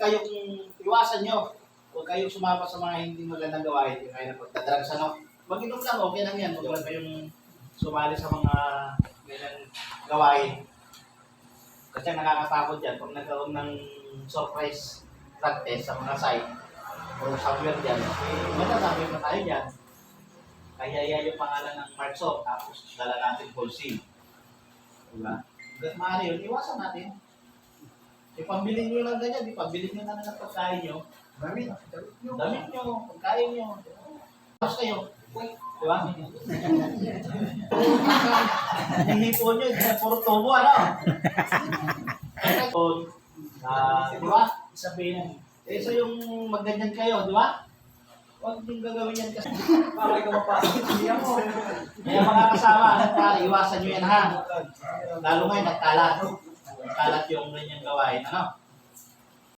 kayong iwasan nyo. Huwag kayong sumama sa mga hindi magandang gawain. Yung kaya na pagdadrugs, ano. Mag-inom lang, okay lang yan. Huwag lang kayong sumali sa mga ganyan gawain. Kasi nakakatakot yan. Pag nagkaroon ng surprise drug test sa mga site, o somewhere dyan, magsasabi na tayo dyan. Kaya yan yung pangalan ng Markso, tapos dala natin Polsi. Diba? Hanggang maaari yun, iwasan natin. Ipambili nyo lang ganyan, ipambili nyo na ng pagkain nyo. Damit nyo, pagkain nyo. Tapos kayo, diba? Hihipo nyo, puro tubo, ano? Diba? Sabihin, so yung magganyan kayo, diba? Huwag yung gagawin yan kasi para ikaw mapasok. Kaya mga kasama, iwasan nyo yan ha. Lalo ngayon, nagkalat. Nagkalat yung ganyang gawain, ano?